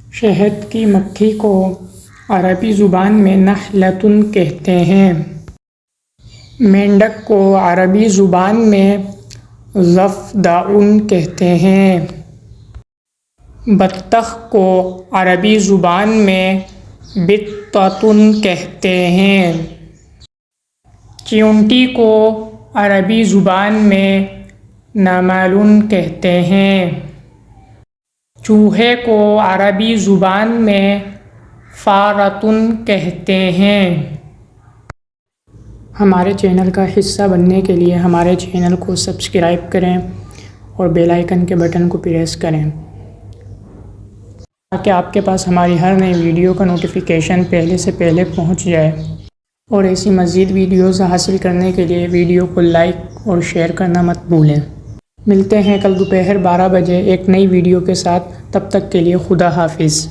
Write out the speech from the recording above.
شہد کی مکھی کو عربی زبان میں نحلۃ کہتے ہیں۔ مینڈک کو عربی زبان میں ضفدع کہتے ہیں۔ بطخ کو عربی زبان میں بطۃ کہتے ہیں۔ چیونٹی کو عربی زبان میں نمل کہتے ہیں۔ چوہے کو عربی زبان میں فارۃ کہتے ہیں۔ ہمارے چینل کا حصہ بننے کے لیے ہمارے چینل کو سبسکرائب کریں اور بیل آئیکن کے بٹن کو پریس کریں تاکہ آپ کے پاس ہماری ہر نئی ویڈیو کا نوٹیفیکیشن پہلے سے پہلے پہنچ جائے، اور ایسی مزید ویڈیوز حاصل کرنے کے لیے ویڈیو کو لائک اور شیئر کرنا مت بھولیں۔ ملتے ہیں کل دوپہر 12 بجے ایک نئی ویڈیو کے ساتھ، تب تک کے لیے خدا حافظ۔